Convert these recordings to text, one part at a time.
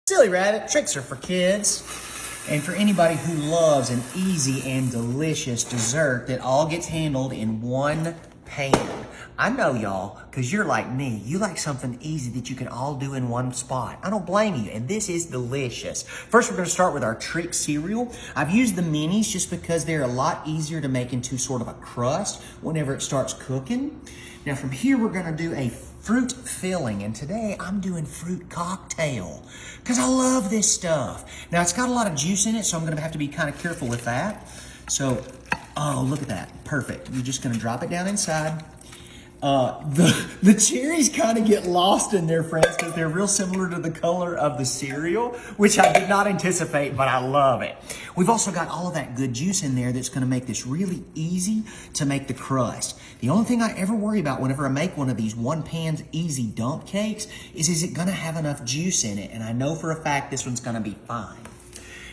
Silly Rabbit, tricks are for kids. And for anybody who loves an easy and delicious dessert that all gets handled in one pan. I know y'all, because you're like me. You like something easy that you can all do in one spot. I don't blame you, and this is delicious. First, we're going to start with our trick cereal. I've used the minis just because they're a lot easier to make into sort of a crust whenever it starts cooking. Now from here, we're going to do a fruit filling, and today I'm doing fruit cocktail because I love this stuff. Now it's got a lot of juice in it, so I'm going to have to be kind of careful with that. So, oh, look at that. Perfect. You're just going to drop it down inside. The cherries kind of get lost in there, friends, because they're real similar to the color of the cereal, which I did not anticipate, but I love it. We've also got all of that good juice in there that's going to make this really easy to make the crust. The only thing I ever worry about whenever I make one of these one-pan easy dump cakes is it going to have enough juice in it? And I know for a fact this one's going to be fine.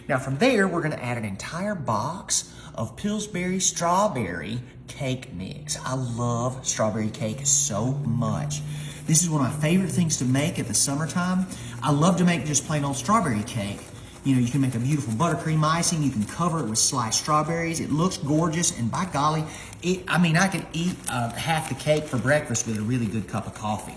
Now from there, we're going to add an entire box of Pillsbury strawberry cake mix. I love strawberry cake so much. This is one of my favorite things to make at the summertime. I love to make just plain old strawberry cake. You know, you can make a beautiful buttercream icing. You can cover it with sliced strawberries. It looks gorgeous, and by golly, I could eat half the cake for breakfast with a really good cup of coffee.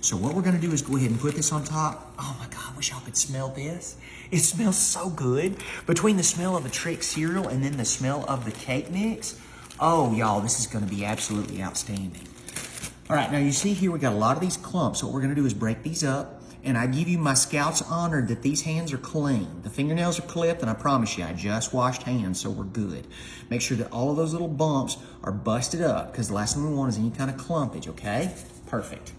So what we're gonna do is go ahead and put this on top. Oh my God, I wish y'all could smell this. It smells so good. Between the smell of the trick cereal and then the smell of the cake mix, oh y'all, this is gonna be absolutely outstanding. All right, now you see here we got a lot of these clumps. So what we're gonna do is break these up, and I give you my Scout's honor that these hands are clean. The fingernails are clipped, and I promise you, I just washed hands, so we're good. Make sure that all of those little bumps are busted up, because the last thing we want is any kind of clumpage, okay? Perfect.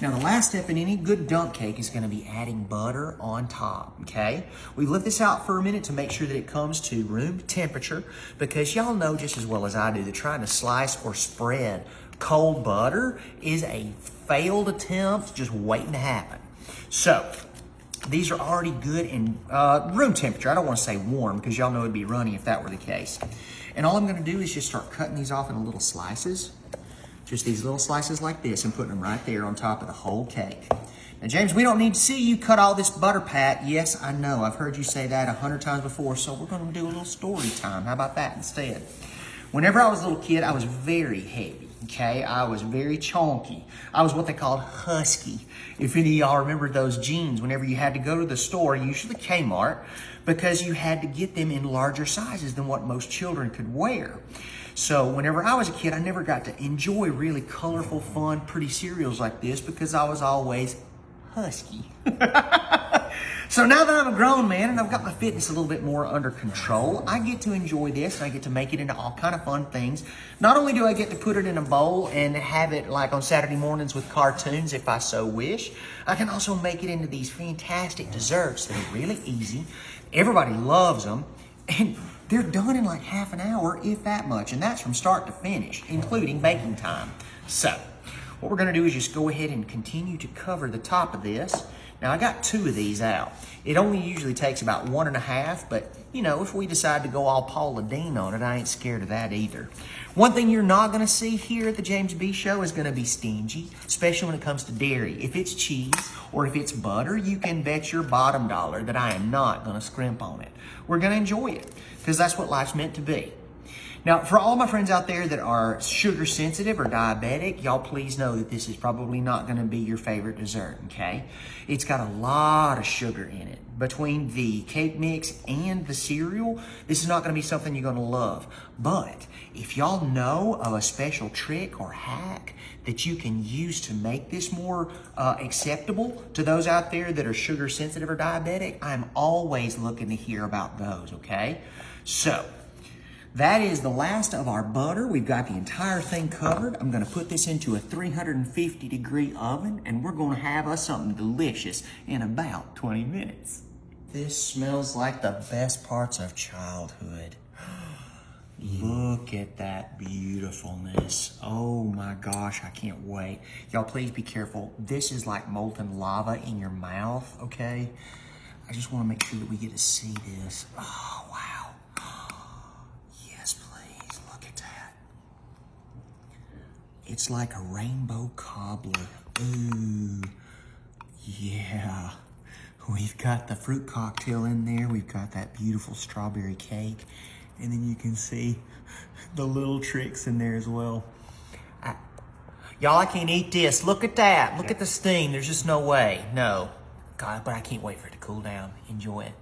Now the last step in any good dump cake is going to be adding butter on top, okay? We left this out for a minute to make sure that it comes to room temperature, because y'all know just as well as I do that trying to slice or spread cold butter is a failed attempt just waiting to happen. So these are already good in room temperature. I don't want to say warm because y'all know it'd be runny if that were the case. And all I'm going to do is just start cutting these off into little slices. Just these little slices like this and putting them right there on top of the whole cake. Now, James, we don't need to see you cut all this butter, Pat. Yes, I know. I've heard you say that 100 times before, so we're going to do a little story time. How about that instead? Whenever I was a little kid, I was very heavy, okay? I was very chonky. I was what they called husky. If any of y'all remember those jeans, whenever you had to go to the store, usually Kmart, because you had to get them in larger sizes than what most children could wear. So whenever I was a kid, I never got to enjoy really colorful, fun, pretty cereals like this because I was always husky. So now that I'm a grown man and I've got my fitness a little bit more under control, I get to enjoy this and I get to make it into all kind of fun things. Not only do I get to put it in a bowl and have it like on Saturday mornings with cartoons if I so wish, I can also make it into these fantastic desserts that are really easy. Everybody loves them. And they're done in like half an hour, if that much, and that's from start to finish, including baking time. So, what we're gonna do is just go ahead and continue to cover the top of this. Now, I got 2 of these out. It only usually takes about 1.5, but you know, if we decide to go all Paula Deen on it, I ain't scared of that either. One thing you're not gonna see here at the James B Show is gonna be stingy, especially when it comes to dairy. If it's cheese or if it's butter, you can bet your bottom dollar that I am not gonna scrimp on it. We're gonna enjoy it, because that's what life's meant to be. Now, for all my friends out there that are sugar sensitive or diabetic, y'all please know that this is probably not gonna be your favorite dessert, okay? It's got a lot of sugar in it. Between the cake mix and the cereal, this is not gonna be something you're gonna love. But if y'all know of a special trick or hack that you can use to make this more acceptable to those out there that are sugar sensitive or diabetic, I'm always looking to hear about those, okay? So, that is the last of our butter. We've got the entire thing covered. I'm gonna put this into a 350-degree oven, and we're gonna have us something delicious in about 20 minutes. This smells like the best parts of childhood. Look at that beautifulness. Oh my gosh, I can't wait. Y'all please be careful. This is like molten lava in your mouth, okay? I just wanna make sure that we get to see this. Oh, wow. Yes, please, look at that. It's like a rainbow cobbler. Ooh, yeah. We've got the fruit cocktail in there. We've got that beautiful strawberry cake. And then you can see the little tricks in there as well. Y'all, I can't eat this. Look at that. Look at the steam. There's just no way. No. God, but I can't wait for it to cool down. Enjoy it.